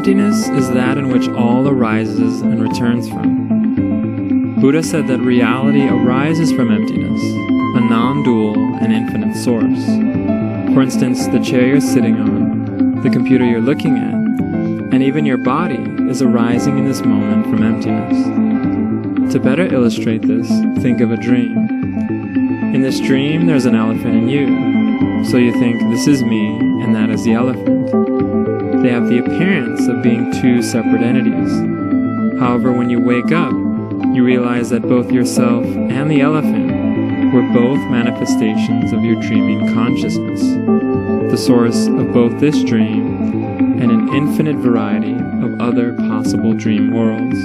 Emptiness is that in which all arises and returns from. Buddha said that reality arises from emptiness, a non-dual and infinite source. For instance, the chair you're sitting on, the computer you're looking at, and even your body is arising in this moment from emptiness. To better illustrate this, think of a dream. In this dream, there's an elephant in you. So you think, this is me, and that is the elephant. They have the appearance of being two separate entities. However, when you wake up, you realize that both yourself and the elephant were both manifestations of your dreaming consciousness, the source of both this dream and an infinite variety of other possible dream worlds.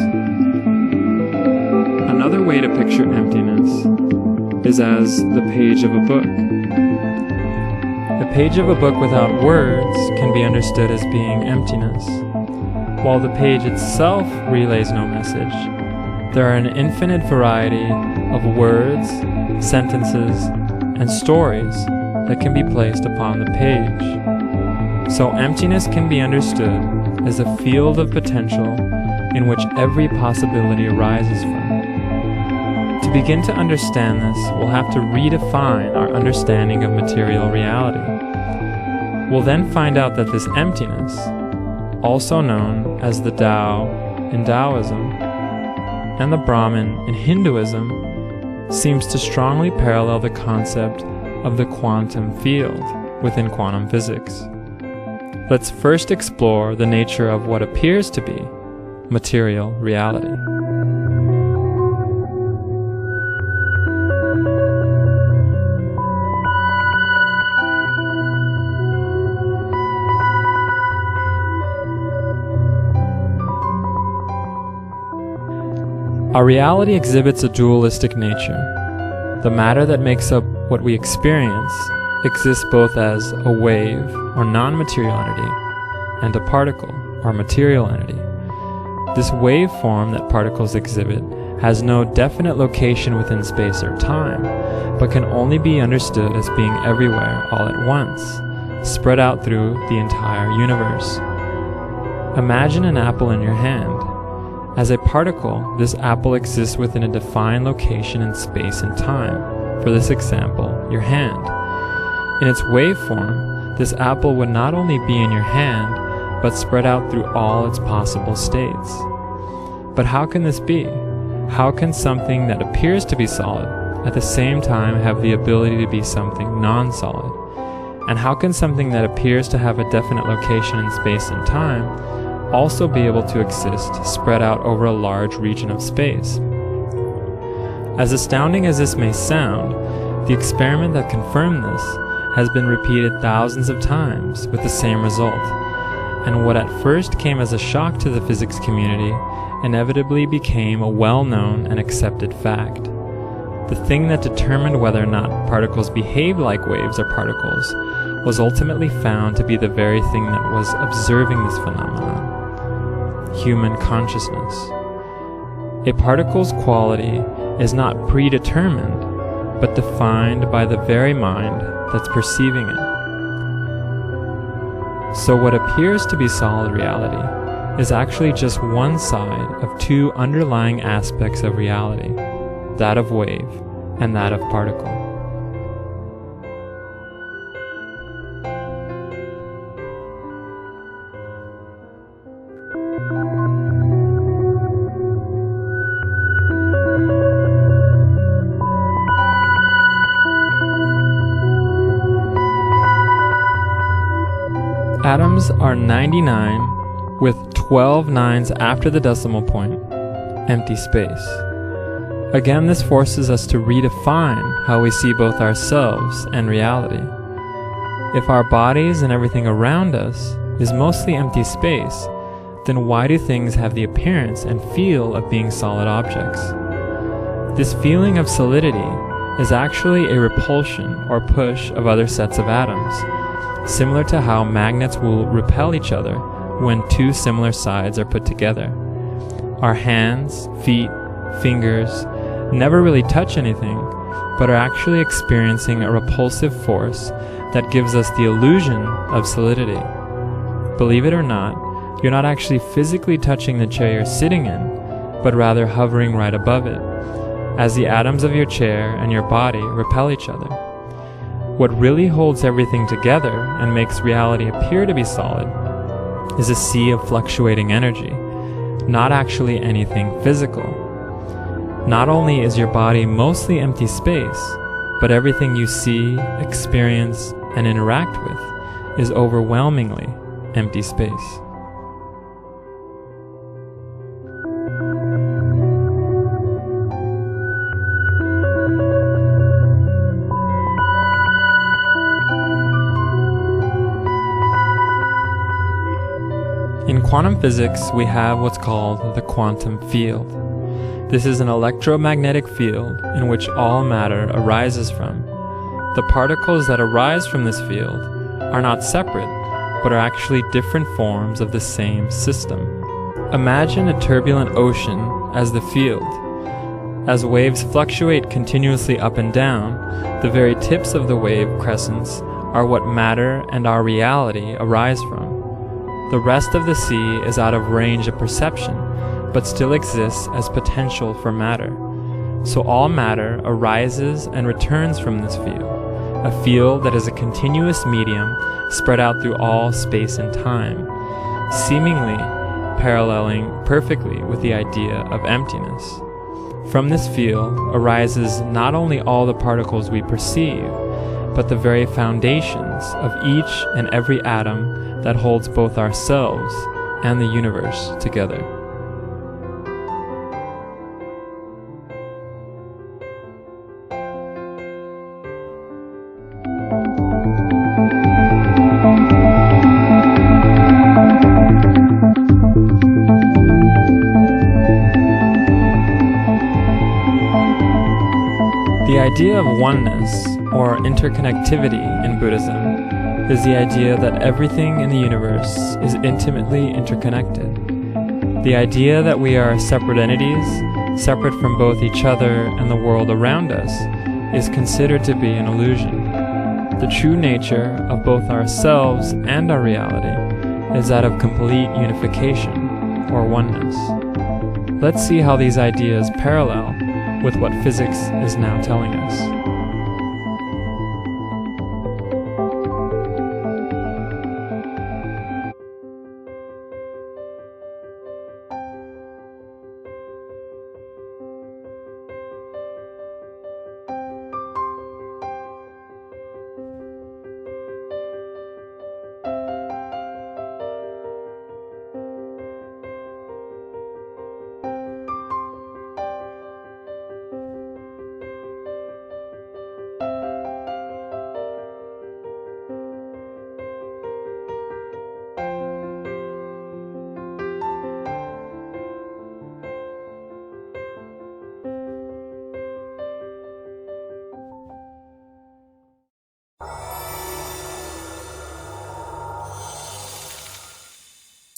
Another way to picture emptiness is as the page of a book. The page of a book without words can be understood as being emptiness. While the page itself relays no message, there are an infinite variety of words, sentences, and stories that can be placed upon the page. So emptiness can be understood as a field of potential in which every possibility arises from. To begin to understand this, we'll have to redefine our understanding of material reality. We'll then find out that this emptiness, also known as the Tao in Taoism and the Brahman in Hinduism, seems to strongly parallel the concept of the quantum field within quantum physics. Let's first explore the nature of what appears to be material reality. Our reality exhibits a dualistic nature. The matter that makes up what we experience exists both as a wave, or non-material entity, and a particle, or material entity. This waveform that particles exhibit has no definite location within space or time, but can only be understood as being everywhere all at once, spread out through the entire universe. Imagine an apple in your hand. As a particle, this apple exists within a defined location in space and time. For this example, your hand. In its waveform, this apple would not only be in your hand, but spread out through all its possible states. But how can this be? How can something that appears to be solid at the same time have the ability to be something non-solid? And how can something that appears to have a definite location in space and time also be able to exist spread out over a large region of space? As astounding as this may sound, the experiment that confirmed this has been repeated thousands of times with the same result, and what at first came as a shock to the physics community inevitably became a well-known and accepted fact. The thing that determined whether or not particles behaved like waves or particles was ultimately found to be the very thing that was observing this phenomenon: human consciousness. A particle's quality is not predetermined, but defined by the very mind that's perceiving it. So what appears to be solid reality is actually just one side of two underlying aspects of reality, that of wave and that of particle. Atoms are 99 with 12 nines after the decimal point, empty space. Again, this forces us to redefine how we see both ourselves and reality. If our bodies and everything around us is mostly empty space, then why do things have the appearance and feel of being solid objects? This feeling of solidity is actually a repulsion or push of other sets of atoms, similar to how magnets will repel each other when two similar sides are put together. Our hands, feet, fingers never really touch anything, but are actually experiencing a repulsive force that gives us the illusion of solidity. Believe it or not, You're not actually physically touching the chair you're sitting in, but rather hovering right above it, as the atoms of your chair and your body repel each other. What really holds everything together and makes reality appear to be solid is a sea of fluctuating energy, not actually anything physical. Not only is your body mostly empty space, but everything you see, experience, and interact with is overwhelmingly empty space. In quantum physics, we have what's called the quantum field. This is an electromagnetic field in which all matter arises from. The particles that arise from this field are not separate, but are actually different forms of the same system. Imagine a turbulent ocean as the field. As waves fluctuate continuously up and down, the very tips of the wave crescents are what matter and our reality arise from. The rest of the sea is out of range of perception, but still exists as potential for matter. So all matter arises and returns from this field, a field that is a continuous medium spread out through all space and time, seemingly paralleling perfectly with the idea of emptiness. From this field arises not only all the particles we perceive, but the very foundations of each and every atom that holds both ourselves and the universe together. The idea of oneness, or interconnectivity in Buddhism, is the idea that everything in the universe is intimately interconnected. The idea that we are separate entities, separate from both each other and the world around us, is considered to be an illusion. The true nature of both ourselves and our reality is that of complete unification, or oneness. Let's see how these ideas parallel with what physics is now telling us.